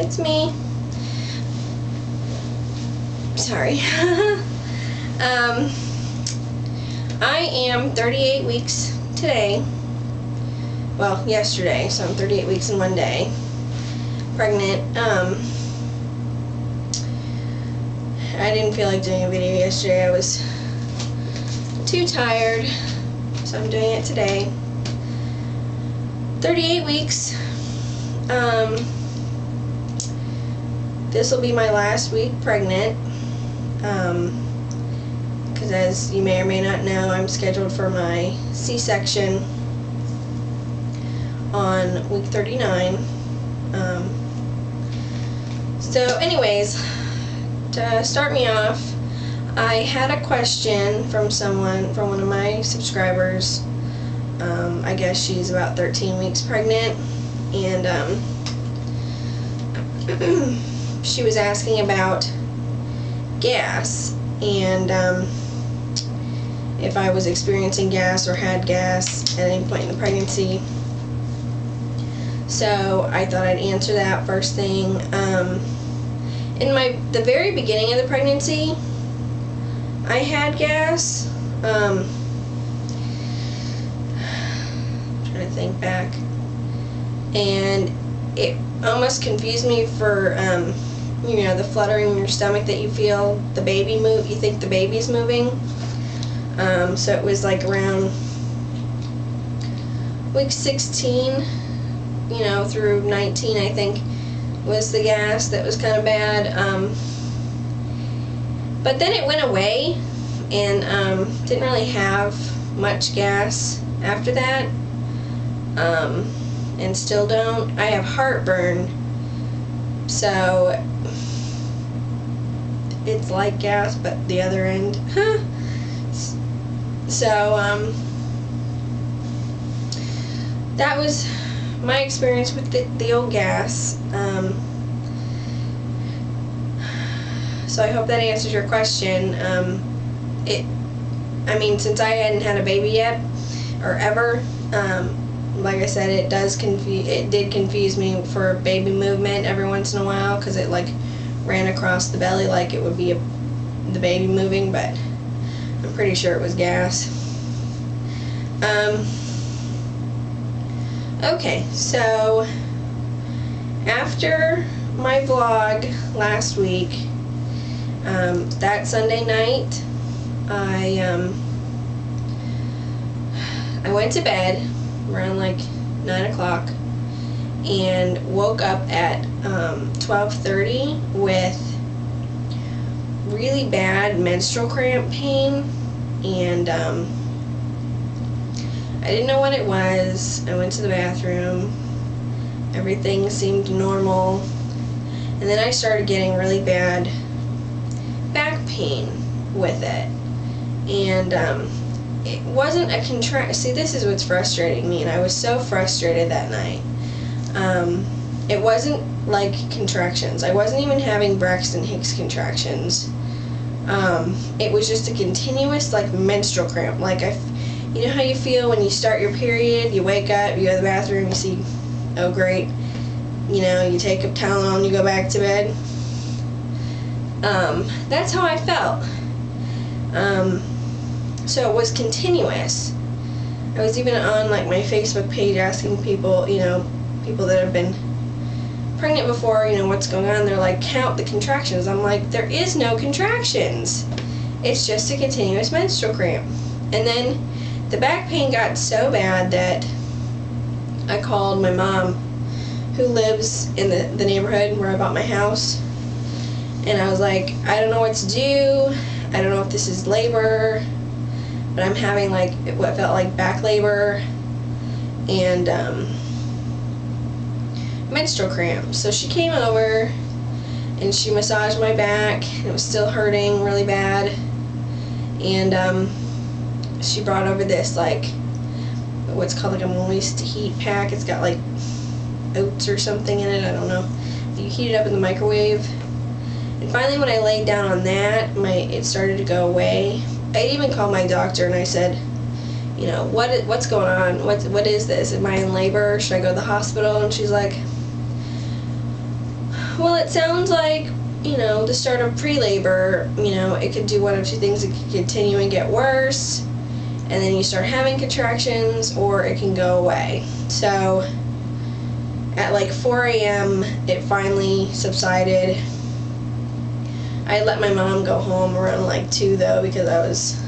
it's me. Sorry. I am 38 weeks today. Well, yesterday, so I'm 38 weeks and 1 day pregnant. I didn't feel like doing a video yesterday. I was too tired, so I'm doing it today. 38 weeks. This will be my last week pregnant, because as you may or may not know, I'm scheduled for my C-section on week 39. So anyways, to start me off, I had a question from one of my subscribers. I guess she's about 13 weeks pregnant, and she was asking about gas, and if I was experiencing gas or had gas at any point in the pregnancy. So I thought I'd answer that first thing. In the very beginning of the pregnancy, I had gas. Trying to think back, and it almost confused me for you know, the fluttering in your stomach that you feel the baby move. You think the baby's moving. So it was like around week 16, you know, through 19, I think, was the gas that was kind of bad. But then it went away, and didn't really have much gas after that, and still don't. I have heartburn, so it's like gas, but the other end. So that was my experience with the old gas. So I hope that answers your question. I mean, since I hadn't had a baby yet, or ever, like I said, it did confuse me for baby movement every once in a while, because it like ran across the belly like it would be the baby moving, but I'm pretty sure it was gas. Okay, so after my vlog last week, that Sunday night, I went to bed around like 9 o'clock and woke up at 12:30 with really bad menstrual cramp pain, and I didn't know what it was. I went to the bathroom. Everything seemed normal, and then I started getting really bad back pain with it, and it wasn't a See, this is what's frustrating me, and I was so frustrated that night. It wasn't like contractions. I wasn't even having Braxton Hicks contractions. It was just a continuous like menstrual cramp. Like you know how you feel when you start your period, you wake up, you go to the bathroom, you see, oh great, you know, you take a Tylenol and you go back to bed. That's how I felt. So it was continuous. I was even on like my Facebook page asking people, you know, people that have been pregnant before, you know, what's going on. They're like, count the contractions. I'm like, there is no contractions. It's just a continuous menstrual cramp. And then the back pain got so bad that I called my mom, who lives in the neighborhood where I bought my house, and I was like, I don't know what to do. I don't know if this is labor, but I'm having like what felt like back labor and menstrual cramps. So she came over and she massaged my back, and it was still hurting really bad, and she brought over this like what's called like a moist heat pack. It's got like oats or something in it, I don't know. You heat it up in the microwave, and finally when I laid down on that, it started to go away. I even called my doctor and I said, you know, what's going on? What is this? Am I in labor? Should I go to the hospital? And she's like, well, it sounds like, the start of pre-labor, it could do one of two things. It could continue and get worse, and then you start having contractions, or it can go away. So at like 4 a.m. it finally subsided. I let my mom go home around like 2 though, because I was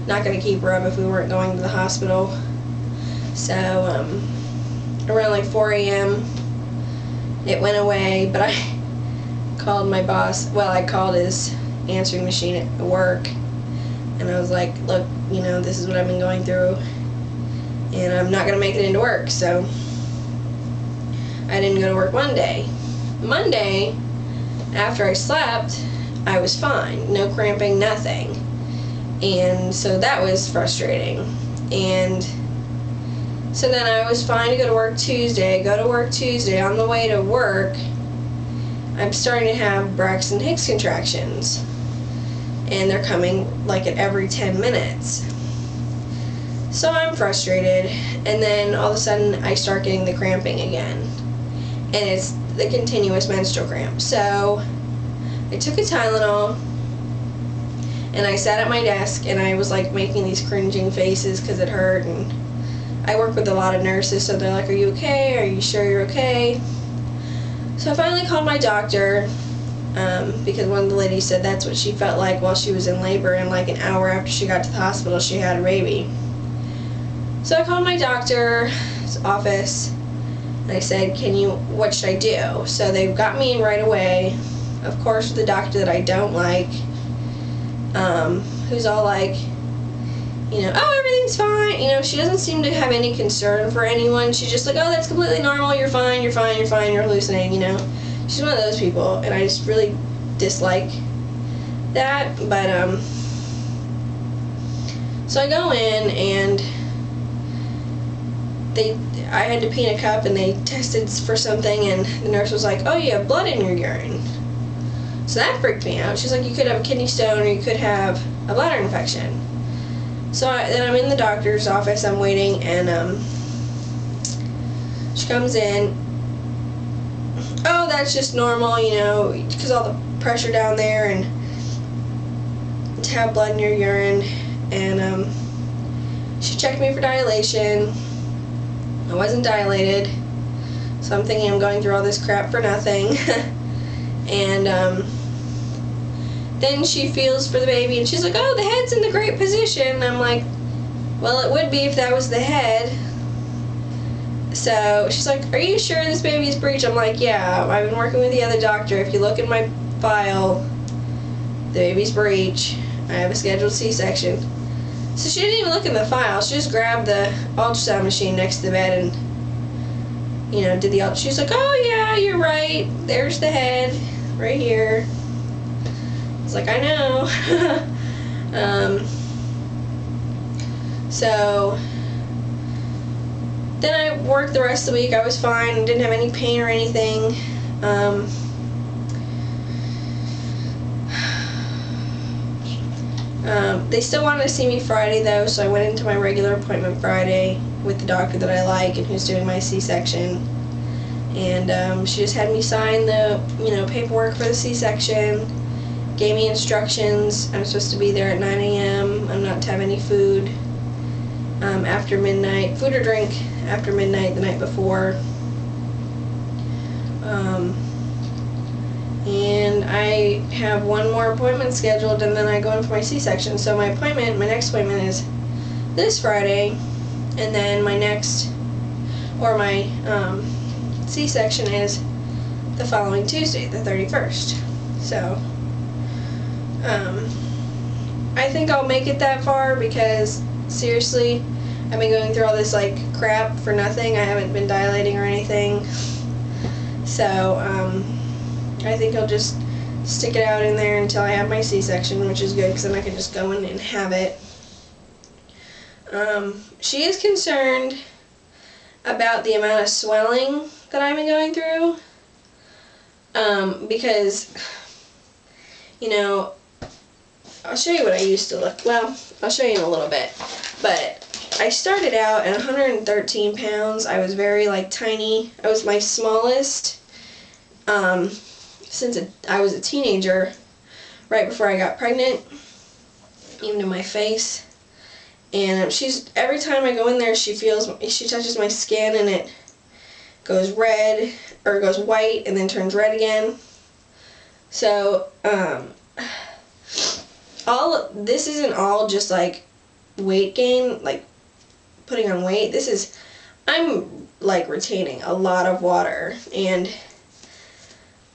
not going to keep her up if we weren't going to the hospital. So around like 4 a.m. it went away, but I called my boss. Well, I called his answering machine at work, and I was like, look, this is what I've been going through, and I'm not going to make it into work. So I didn't go to work Monday. Monday, after I slept, I was fine. No cramping, nothing. And so that was frustrating. And so then I was fine to go to work Tuesday. Go to work Tuesday. On the way to work, I'm starting to have Braxton Hicks contractions. And they're coming like at every 10 minutes. So I'm frustrated. And then all of a sudden I start getting the cramping again. And it's the continuous menstrual cramp. So I took a Tylenol, and I sat at my desk, and I was like making these cringing faces because it hurt. And I work with a lot of nurses, so they're like, are you okay? Are you sure you're okay? So I finally called my doctor, because one of the ladies said that's what she felt like while she was in labor, and like an hour after she got to the hospital she had a baby. So I called my doctor's office, and I said, what should I do? So they got me in right away, of course, with the doctor that I don't like, who's all like, oh, everything's fine. She doesn't seem to have any concern for anyone. She's just like, oh, that's completely normal. You're fine. You're fine. You're fine. You're hallucinating. She's one of those people, and I just really dislike that. But so I go in, and I had to pee in a cup, and they tested for something, and the nurse was like, oh, you have blood in your urine. So that freaked me out. She's like, you could have a kidney stone, or you could have a bladder infection. So then I'm in the doctor's office, I'm waiting, and she comes in. Oh, that's just normal, because all the pressure down there, and to have blood in your urine. And she checked me for dilation. I wasn't dilated, so I'm thinking I'm going through all this crap for nothing. And then she feels for the baby, and she's like, oh, the head's in the great position. And I'm like, well, it would be if that was the head. So she's like, are you sure this baby's breech? I'm like, yeah, I've been working with the other doctor. If you look in my file, the baby's breech. I have a scheduled C-section. So she didn't even look in the file. She just grabbed the ultrasound machine next to the bed and, did the ultrasound. She's like, oh, yeah, you're right. There's the head right here. I was like, I know. So then I worked the rest of the week. I was fine. Didn't have any pain or anything. They still wanted to see me Friday though, so I went into my regular appointment Friday with the doctor that I like and who's doing my C-section. And she just had me sign the paperwork for the C-section, gave me instructions. I'm supposed to be there at 9 a.m. I'm not to have any food after midnight, food or drink after midnight the night before. And I have one more appointment scheduled, and then I go in for my C-section. So my next appointment is this Friday, and then my C-section is the following Tuesday, the 31st. So I think I'll make it that far, because seriously, I've been going through all this like crap for nothing. I haven't been dilating or anything. So I think I'll just stick it out in there until I have my C-section, which is good because then I can just go in and have it. She is concerned about the amount of swelling that I've been going through, because, I'll show you what I used to look, well, I'll show you in a little bit, but I started out at 113 pounds. I was very, tiny. I was my smallest since I was a teenager, right before I got pregnant, even in my face. And every time I go in there, she touches my skin and it goes red, or goes white and then turns red again. So, this isn't all just like weight gain, like putting on weight. I'm like retaining a lot of water, and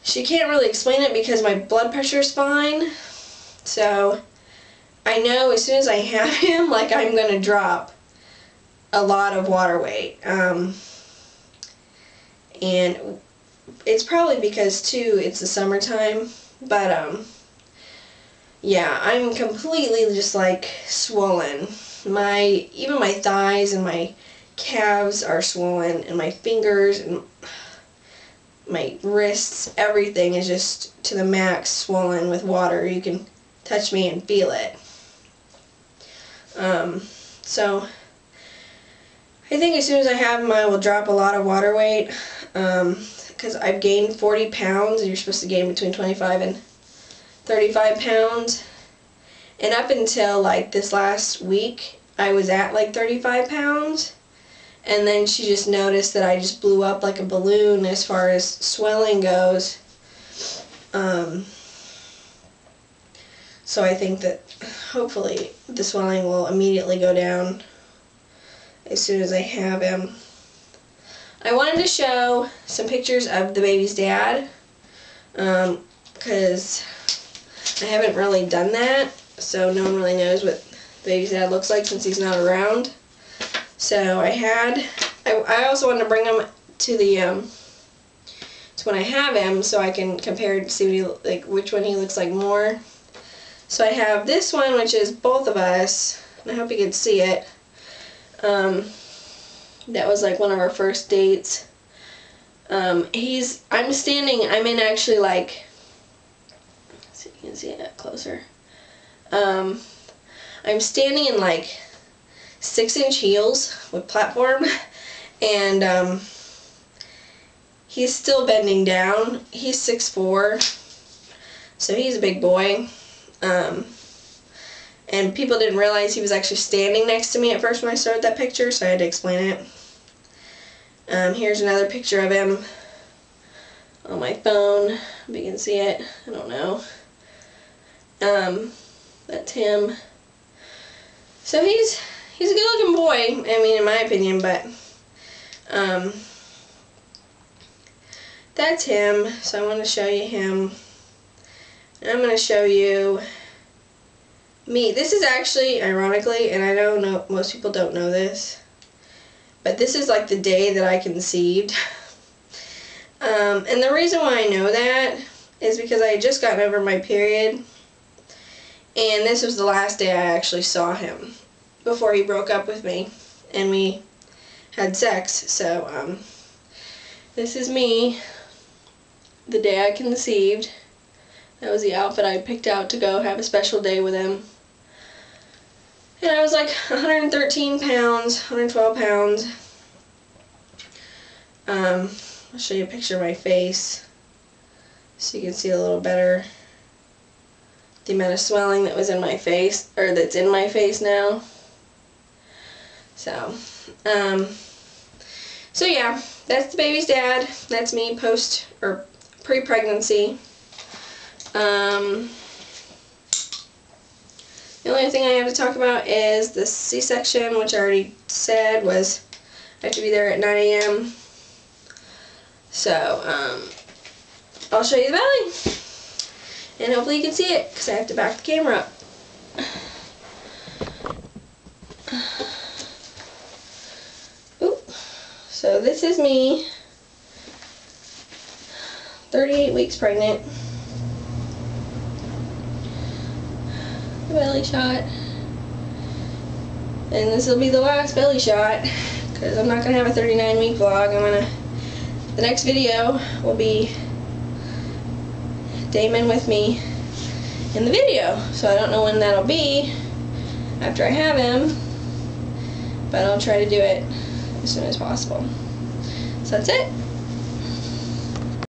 she can't really explain it because my blood pressure is fine. So I know as soon as I have him, like, I'm gonna drop a lot of water weight. And it's probably because too it's the summertime, but yeah, I'm completely just like swollen. Even my thighs and my calves are swollen, and my fingers and my wrists, everything is just to the max swollen with water. You can touch me and feel it. So I think as soon as I have him, I will drop a lot of water weight, because I've gained 40 pounds, and you're supposed to gain between 25 and 35 pounds. And up until like this last week, I was at like 35 pounds. And then she just noticed that I just blew up like a balloon as far as swelling goes. So I think that hopefully the swelling will immediately go down as soon as I have him. I wanted to show some pictures of the baby's dad, because I haven't really done that, so no one really knows what the baby's dad looks like since he's not around. So I also wanted to bring him to when I have him, so I can compare to see which one he looks like more. So I have this one, which is both of us, and I hope you can see it. That was like one of our first dates. I'm in actually like, let's see if you can see it closer. I'm standing in like 6-inch heels with platform, and he's still bending down. He's 6'4", so he's a big boy. And people didn't realize he was actually standing next to me at first when I started that picture, so I had to explain it. Here's another picture of him on my phone. If you can see it, I don't know. That's him. So he's a good-looking boy, I mean, in my opinion, but that's him. So I want to show you him. And I'm going to show you me. This is actually, ironically, and I don't know, most people don't know this, but this is like the day that I conceived. And the reason why I know that is because I had just gotten over my period, and this was the last day I actually saw him before he broke up with me and we had sex. So this is me the day I conceived. That was the outfit I picked out to go have a special day with him. And I was like 113 pounds, 112 pounds. I'll show you a picture of my face so you can see a little better the amount of swelling that was in my face, or that's in my face now. So yeah, that's the baby's dad. That's me post or pre-pregnancy. The only thing I have to talk about is the C-section, which I already said was I have to be there at 9 a.m. So, I'll show you the belly, and hopefully you can see it, because I have to back the camera up. Oop. So this is me, 38 weeks pregnant. Belly shot, and this will be the last belly shot because I'm not gonna have a 39-week vlog. The next video will be Damon with me in the video, so I don't know when that'll be after I have him, but I'll try to do it as soon as possible. So that's it.